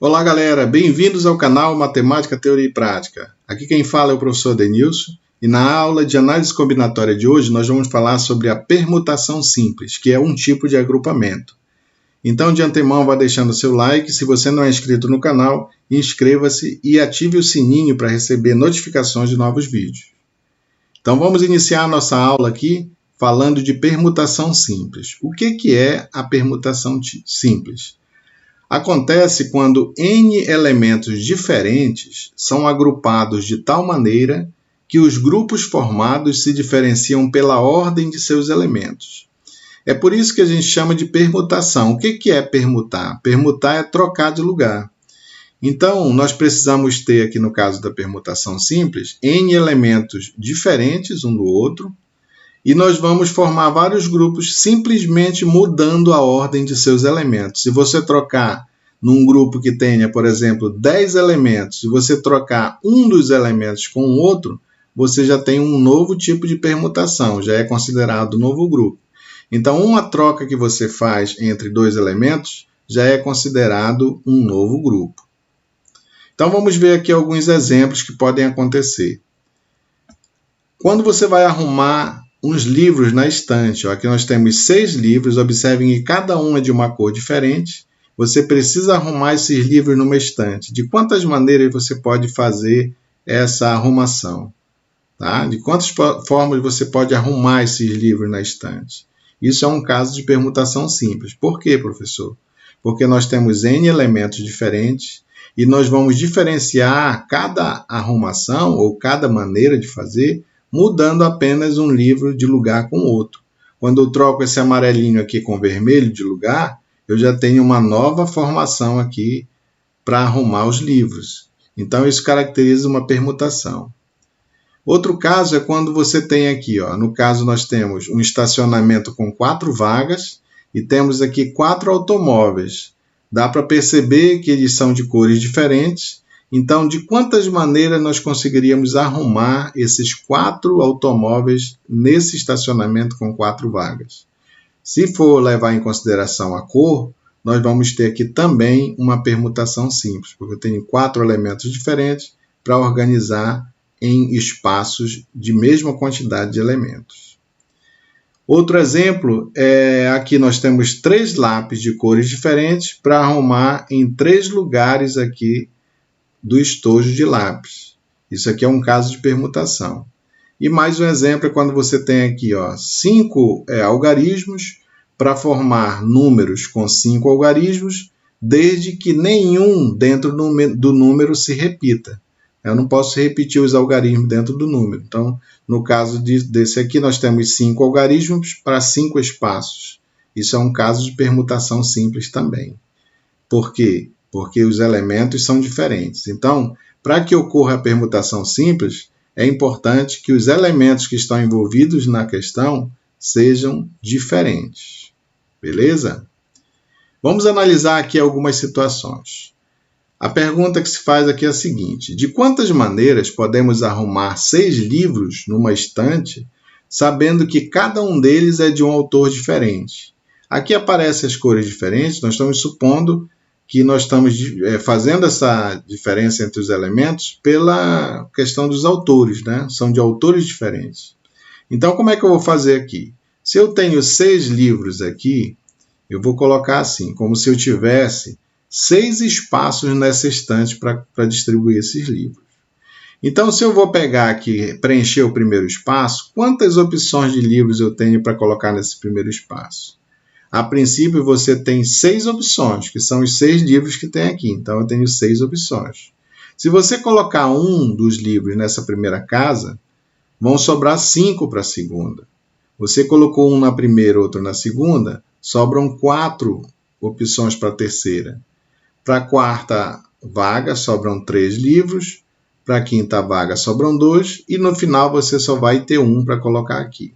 Olá galera, bem-vindos ao canal Matemática, Teoria e Prática. Aqui quem fala é o professor Denilson e na aula de análise combinatória de hoje nós vamos falar sobre a permutação simples, que é um tipo de agrupamento. Então de antemão vá deixando seu like, se você não é inscrito no canal, inscreva-se e ative o sininho para receber notificações de novos vídeos. Então vamos iniciar a nossa aula aqui falando de permutação simples. O que é a permutação simples? Acontece quando N elementos diferentes são agrupados de tal maneira que os grupos formados se diferenciam pela ordem de seus elementos. É por isso que a gente chama de permutação. O que é permutar? Permutar é trocar de lugar. Então, nós precisamos ter aqui no caso da permutação simples, N elementos diferentes um do outro, e nós vamos formar vários grupos simplesmente mudando a ordem de seus elementos. Se você trocar num grupo que tenha, por exemplo, 10 elementos, e você trocar um dos elementos com o outro, você já tem um novo tipo de permutação, já é considerado um novo grupo. Então, uma troca que você faz entre dois elementos já é considerado um novo grupo. Então, vamos ver aqui alguns exemplos que podem acontecer. Quando você vai arrumar uns livros na estante, aqui nós temos 6 livros, observem que cada um é de uma cor diferente. Você precisa arrumar esses livros numa estante. De quantas maneiras você pode fazer essa arrumação? Tá? De quantas formas você pode arrumar esses livros na estante? Isso é um caso de permutação simples. Por quê, professor? Porque nós temos N elementos diferentes e nós vamos diferenciar cada arrumação ou cada maneira de fazer mudando apenas um livro de lugar com o outro. Quando eu troco esse amarelinho aqui com vermelho de lugar, eu já tenho uma nova formação aqui para arrumar os livros. Então, isso caracteriza uma permutação. Outro caso é quando você tem aqui, no caso nós temos um estacionamento com 4 vagas e temos aqui 4 automóveis. Dá para perceber que eles são de cores diferentes. Então, de quantas maneiras nós conseguiríamos arrumar esses 4 automóveis nesse estacionamento com 4 vagas? Se for levar em consideração a cor, nós vamos ter aqui também uma permutação simples, porque eu tenho 4 elementos diferentes para organizar em espaços de mesma quantidade de elementos. Outro exemplo é aqui nós temos 3 lápis de cores diferentes para arrumar em 3 lugares aqui do estojo de lápis. Isso aqui é um caso de permutação. E mais um exemplo é quando você tem aqui 5 algarismos para formar números com 5 algarismos, desde que nenhum dentro do número se repita. Eu não posso repetir os algarismos dentro do número. Então, no caso desse aqui, nós temos 5 algarismos para 5 espaços. Isso é um caso de permutação simples também. Por quê? Porque os elementos são diferentes. Então, para que ocorra a permutação simples, é importante que os elementos que estão envolvidos na questão sejam diferentes. Beleza? Vamos analisar aqui algumas situações. A pergunta que se faz aqui é a seguinte: de quantas maneiras podemos arrumar 6 livros numa estante, sabendo que cada um deles é de um autor diferente? Aqui aparecem as cores diferentes, nós estamos supondo que nós estamos fazendo essa diferença entre os elementos pela questão dos autores, né? São de autores diferentes. Então, como é que eu vou fazer aqui? Se eu tenho 6 livros aqui, eu vou colocar assim, como se eu tivesse 6 espaços nessa estante para distribuir esses livros. Então, se eu vou pegar aqui, preencher o primeiro espaço, quantas opções de livros eu tenho para colocar nesse primeiro espaço? A princípio, você tem 6 opções, que são os 6 livros que tem aqui. Então, eu tenho 6 opções. Se você colocar um dos livros nessa primeira casa, vão sobrar 5 para a segunda. Você colocou um na primeira, outro na segunda, sobram 4 opções para a terceira. Para a quarta vaga, sobram 3 livros. Para a quinta vaga, sobram 2. E no final, você só vai ter 1 para colocar aqui.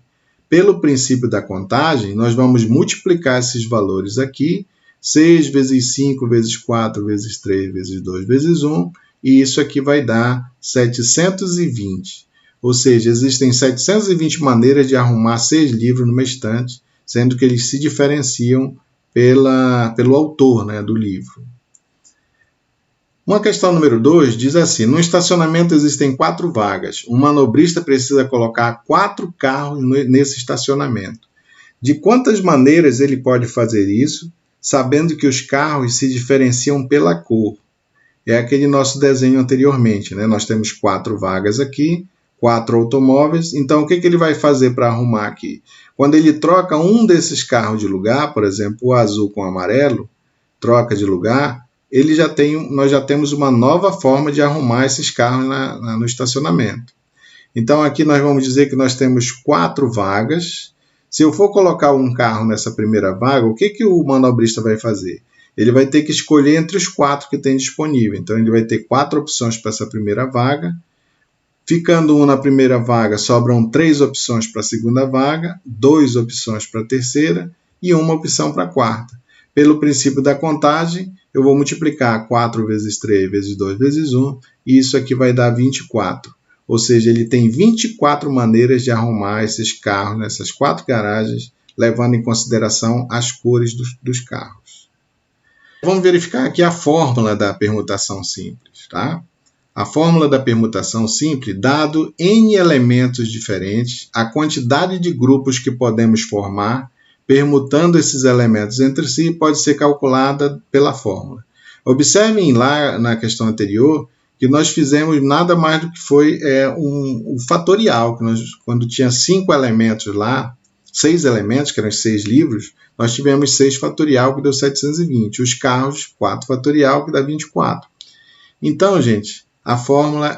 Pelo princípio da contagem, nós vamos multiplicar esses valores aqui, 6 vezes 5 vezes 4 vezes 3 vezes 2 vezes 1, e isso aqui vai dar 720. Ou seja, existem 720 maneiras de arrumar 6 livros numa estante, sendo que eles se diferenciam pelo autor, né, do livro. Uma questão número 2 diz assim: no estacionamento existem 4 vagas. Um manobrista precisa colocar 4 carros nesse estacionamento. De quantas maneiras ele pode fazer isso, sabendo que os carros se diferenciam pela cor? É aquele nosso desenho anteriormente, né? Nós temos 4 vagas aqui, 4 automóveis. Então, o que ele vai fazer para arrumar aqui? Quando ele troca um desses carros de lugar, por exemplo, o azul com o amarelo, troca de lugar, nós já temos uma nova forma de arrumar esses carros no estacionamento. Então, aqui nós vamos dizer que nós temos 4 vagas. Se eu for colocar um carro nessa primeira vaga, o que o manobrista vai fazer? Ele vai ter que escolher entre os 4 que tem disponível. Então, ele vai ter 4 opções para essa primeira vaga. Ficando um na primeira vaga, sobram 3 opções para a segunda vaga, 2 opções para a terceira e 1 opção para a quarta. Pelo princípio da contagem, eu vou multiplicar 4 vezes 3 vezes 2 vezes 1, e isso aqui vai dar 24. Ou seja, ele tem 24 maneiras de arrumar esses carros nessas 4 garagens, levando em consideração as cores dos carros. Vamos verificar aqui a fórmula da permutação simples, tá? A fórmula da permutação simples, dado N elementos diferentes, a quantidade de grupos que podemos formar, permutando esses elementos entre si, pode ser calculada pela fórmula. Observem lá na questão anterior que nós fizemos nada mais do que foi um fatorial, que quando tinha 5 elementos lá, 6 elementos, que eram os 6 livros, nós tivemos 6 fatorial, que deu 720. Os carros, 4 fatorial, que dá 24. Então, gente, a fórmula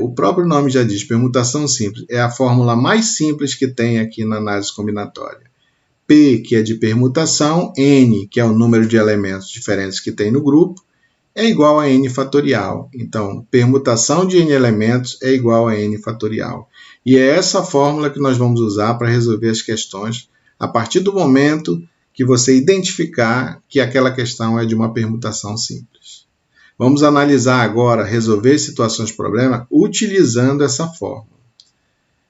o próprio nome já diz, permutação simples, é a fórmula mais simples que tem aqui na análise combinatória. P, que é de permutação, N, que é o número de elementos diferentes que tem no grupo, é igual a N fatorial. Então, permutação de N elementos é igual a N fatorial. E é essa fórmula que nós vamos usar para resolver as questões a partir do momento que você identificar que aquela questão é de uma permutação simples. Vamos analisar agora, resolver situações de problema utilizando essa fórmula.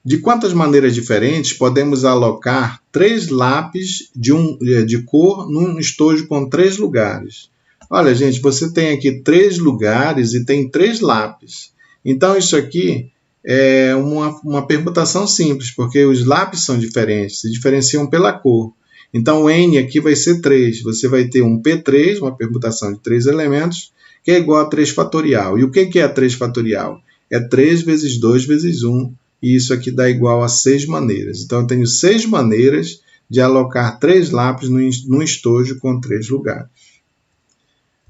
De quantas maneiras diferentes podemos alocar 3 lápis de cor num estojo com 3 lugares? Olha, gente, você tem aqui 3 lugares e tem 3 lápis. Então, isso aqui é uma permutação simples, porque os lápis são diferentes, se diferenciam pela cor. Então, o N aqui vai ser 3. Você vai ter um P3, uma permutação de 3 elementos, que é igual a 3 fatorial. E o que é 3 fatorial? É 3 vezes 2 vezes 1. E isso aqui dá igual a 6 maneiras. Então, eu tenho 6 maneiras de alocar 3 lápis num estojo com 3 lugares.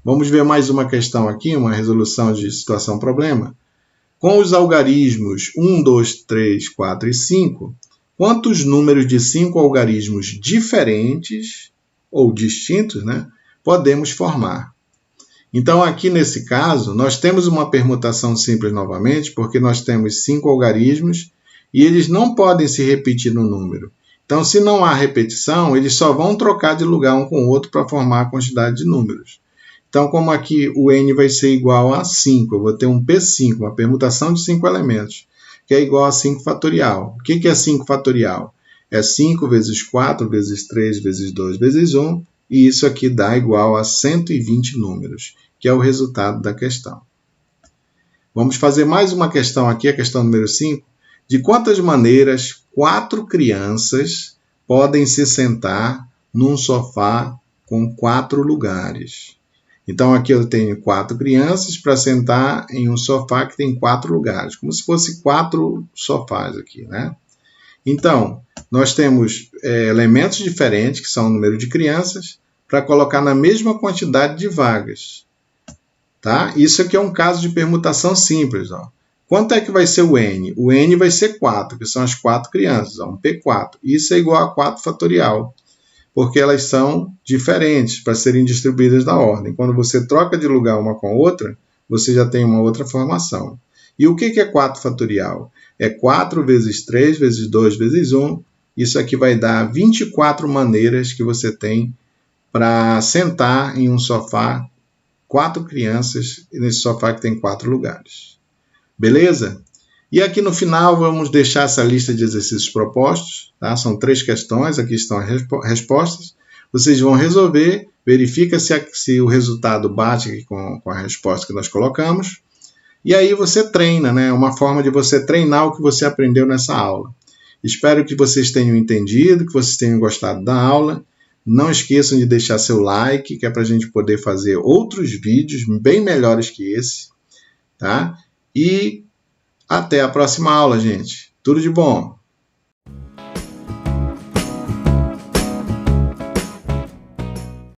Vamos ver mais uma questão aqui, uma resolução de situação-problema. Com os algarismos 1, 2, 3, 4 e 5, quantos números de 5 algarismos diferentes, ou distintos, né, podemos formar? Então, aqui nesse caso, nós temos uma permutação simples novamente, porque nós temos 5 algarismos e eles não podem se repetir no número. Então, se não há repetição, eles só vão trocar de lugar um com o outro para formar a quantidade de números. Então, como aqui o N vai ser igual a 5, eu vou ter um P5, uma permutação de 5 elementos, que é igual a 5 fatorial. O que é 5 fatorial? É 5 vezes 4 vezes 3 vezes 2 vezes 1, e isso aqui dá igual a 120 números, que é o resultado da questão. Vamos fazer mais uma questão aqui, a questão número 5. De quantas maneiras 4 crianças podem se sentar num sofá com 4 lugares? Então, aqui eu tenho 4 crianças para sentar em um sofá que tem 4 lugares, como se fosse 4 sofás aqui, né? Então, nós temos elementos diferentes, que são o número de crianças, para colocar na mesma quantidade de vagas. Tá? Isso aqui é um caso de permutação simples. Ó. Quanto é que vai ser o N? O N vai ser 4, que são as 4 crianças, ó, um P4. Isso é igual a 4 fatorial, porque elas são diferentes para serem distribuídas na ordem. Quando você troca de lugar uma com a outra, você já tem uma outra formação. E o que é 4 fatorial? É 4 vezes 3 vezes 2 vezes 1. Isso aqui vai dar 24 maneiras que você tem para sentar em um sofá, 4 crianças, nesse sofá que tem 4 lugares. Beleza? E aqui no final vamos deixar essa lista de exercícios propostos. Tá? São 3 questões, aqui estão as respostas. Vocês vão resolver verifica se o resultado bate aqui com a resposta que nós colocamos, e aí você treina, né? Uma forma de você treinar o que você aprendeu nessa aula. Espero que vocês tenham entendido, que vocês tenham gostado da aula. Não esqueçam de deixar seu like, que é para a gente poder fazer outros vídeos bem melhores que esse, tá? E até a próxima aula, gente. Tudo de bom!